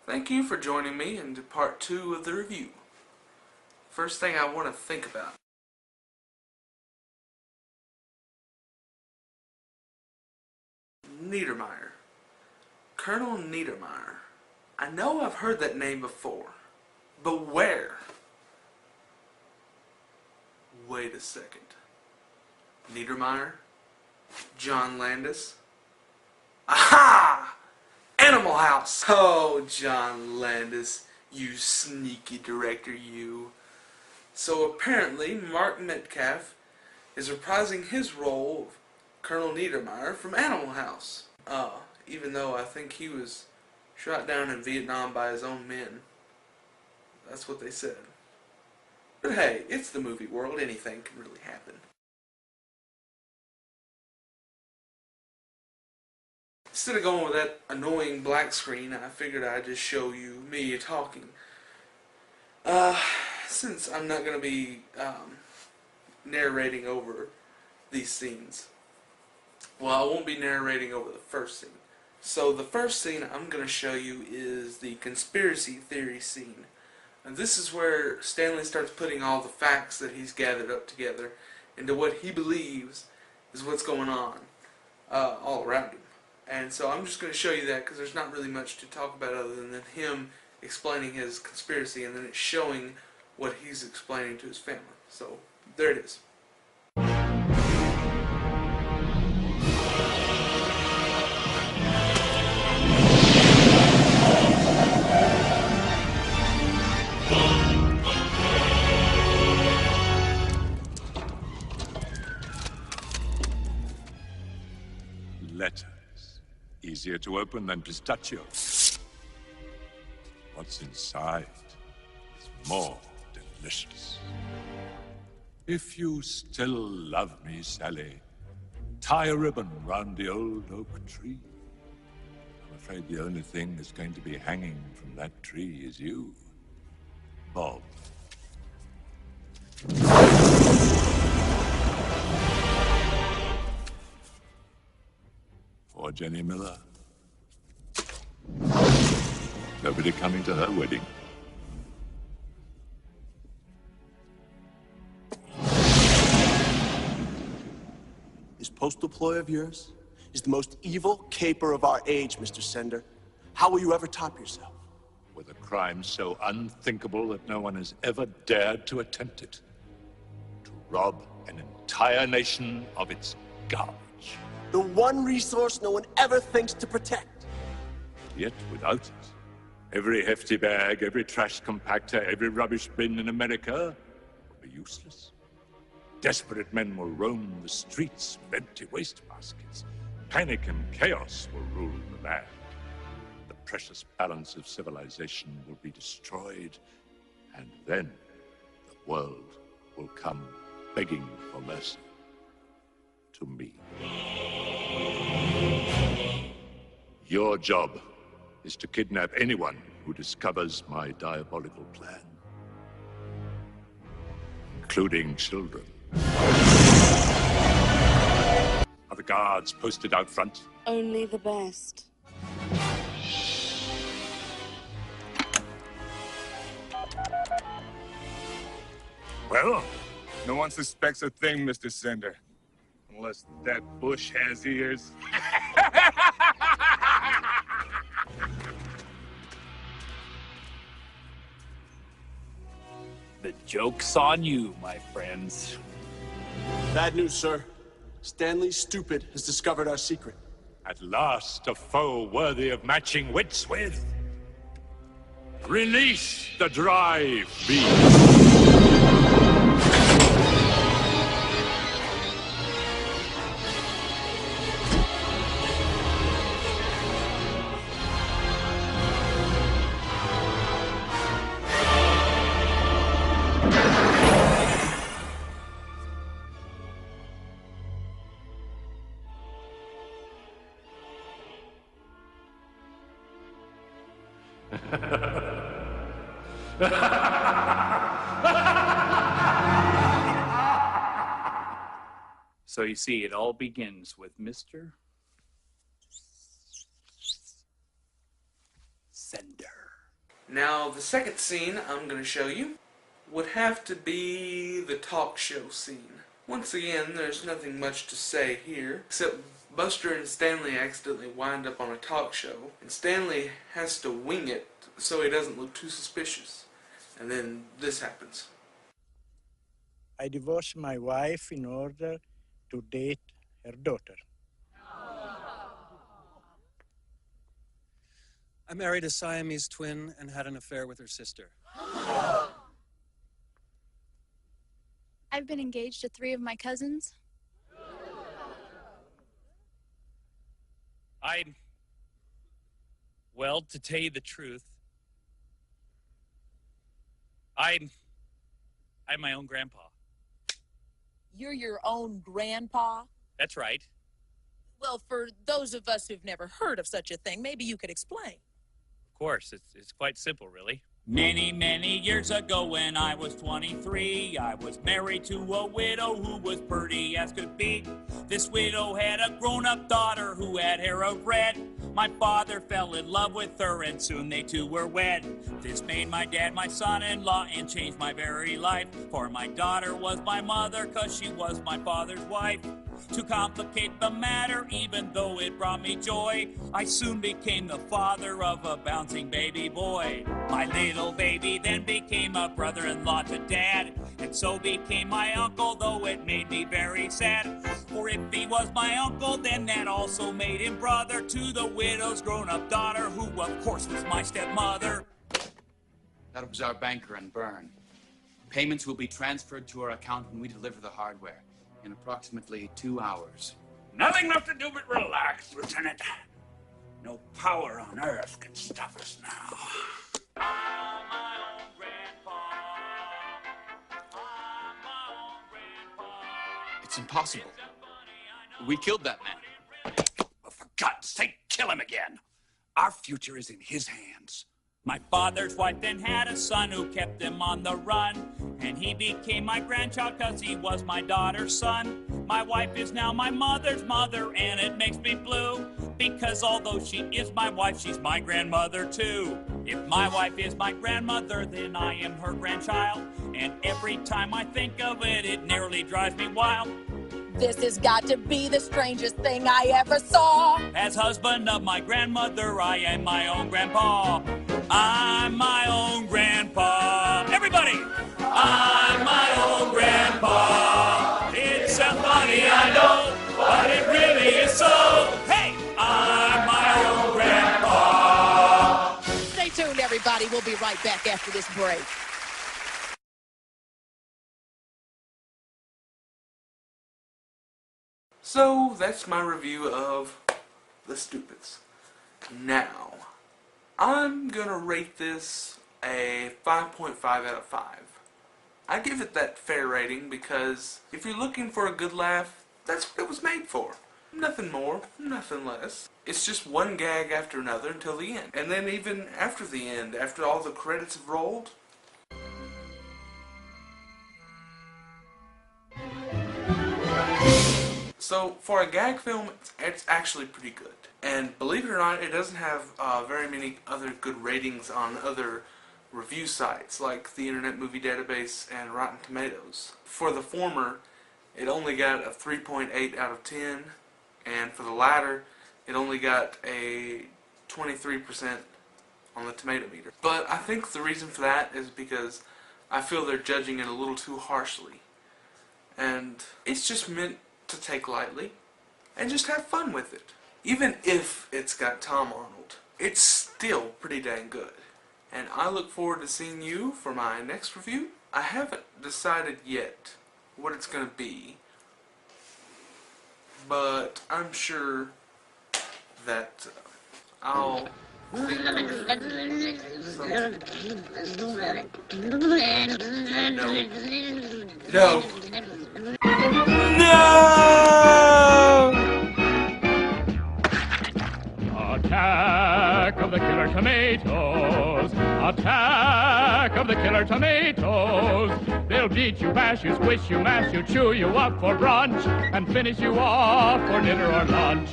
Thank you for joining me in part 2 of the review. First thing I want to think about. Neidermeyer. Colonel Neidermeyer. I know I've heard that name before, but where? Wait a second. Neidermeyer? John Landis? Aha! Animal House! Oh, John Landis, you sneaky director, you. So apparently, Mark Metcalf is reprising his role of Colonel Neidermeyer from Animal House. Even though I think he was shot down in Vietnam by his own men. That's what they said. But hey, it's the movie world, anything can really happen. Instead of going with that annoying black screen, I figured I'd just show you me talking. Since I'm not going to be narrating over these scenes. Well, I won't be narrating over the first scene. So the first scene I'm going to show you is the conspiracy theory scene. And this is where Stanley starts putting all the facts that he's gathered up together into what he believes is what's going on all around him. And so I'm just going to show you that because there's not really much to talk about other than him explaining his conspiracy and then it's showing what he's explaining to his family. So there it is. Letters. Easier to open than pistachio. What's inside is more delicious. If you still love me, Sally, tie a ribbon round the old oak tree. I'm afraid the only thing that's going to be hanging from that tree is you, Bob. For Jenny Miller. Nobody coming to her wedding. This postal ploy of yours is the most evil caper of our age, Mr. Sender. How will you ever top yourself? With a crime so unthinkable that no one has ever dared to attempt it. To rob an entire nation of its garbage. The one resource no one ever thinks to protect. Yet without it, every hefty bag, every trash compactor, every rubbish bin in America will be useless. Desperate men will roam the streets with empty waste baskets. Panic and chaos will rule the land. The precious balance of civilization will be destroyed, and then the world will come begging for mercy to me. Your job is to kidnap anyone who discovers my diabolical plan, including children. Are the guards posted out front? Only the best. Well, No one suspects a thing, Mr. Sender. Unless that bush has ears. The joke's on you, my friends. Bad news, sir. Stanley Stupid has discovered our secret. at last a foe worthy of matching wits with. Release the drive beam. So you see, it all begins with Mr. Sender. Now, the second scene I'm going to show you would have to be the talk show scene. Once again, there's nothing much to say here, except Buster and Stanley accidentally wind up on a talk show, and Stanley has to wing it so he doesn't look too suspicious. And then this happens. I divorced my wife in order to date her daughter. I married a Siamese twin and had an affair with her sister. I've been engaged to 3 of my cousins. Well, to tell you the truth, I'm my own grandpa. You're your own grandpa? That's right. Well, for those of us who've never heard of such a thing, maybe you could explain. Of course, it's quite simple, really. Many, many years ago when I was 23, I was married to a widow who was pretty as could be. This widow had a grown-up daughter who had hair of red. My father fell in love with her and soon they two were wed. This made my dad my son-in-law and changed my very life. For my daughter was my mother 'cause she was my father's wife. To complicate the matter, even though it brought me joy, I soon became the father of a bouncing baby boy. My little baby then became a brother-in-law to Dad, and so became my uncle, though it made me very sad. For if he was my uncle, then that also made him brother to the widow's grown-up daughter, who of course was my stepmother. That was our banker in Bern. Payments will be transferred to our account when we deliver the hardware. In approximately 2 hours. Nothing left to do but relax, Lieutenant. No power on Earth can stop us now. I'm my own grandpa. I'm my own grandpa. It's impossible. We killed that man. Well, for God's sake, kill him again. Our future is in his hands. My father's wife then had a son who kept him on the run, and he became my grandchild 'cause he was my daughter's son. My wife is now my mother's mother, and it makes me blue, because although she is my wife, she's my grandmother too. If my wife is my grandmother, then I am her grandchild, and every time I think of it, it nearly drives me wild. This has got to be the strangest thing I ever saw. As husband of my grandmother, I am my own grandpa. I'm my own grandpa. Everybody! I'm my own grandpa. It's so funny, I know, but it really is so. Hey! I'm my own grandpa. Stay tuned, everybody. We'll be right back after this break. So, that's my review of The Stupids. Now, I'm gonna rate this a 5.5 out of 5. I give it that fair rating because if you're looking for a good laugh, that's what it was made for. Nothing more, nothing less. It's just one gag after another until the end. And then even after the end, after all the credits have rolled, so for a gag film, it's actually pretty good. And believe it or not, it doesn't have very many other good ratings on other review sites like the Internet Movie Database and Rotten Tomatoes. For the former, it only got a 3.8 out of 10, and for the latter, it only got a 23% on the tomato meter. But I think the reason for that is because I feel they're judging it a little too harshly. And it's just meant to take lightly and just have fun with it. Even if it's got Tom Arnold, it's still pretty dang good. And I look forward to seeing you for my next review. I haven't decided yet what it's going to be, but I'm sure that I'll think of something. No. Attack of the killer tomatoes! Attack of the killer tomatoes! They'll beat you, bash you, squish you, mash you, chew you up for brunch, and finish you off for dinner or lunch.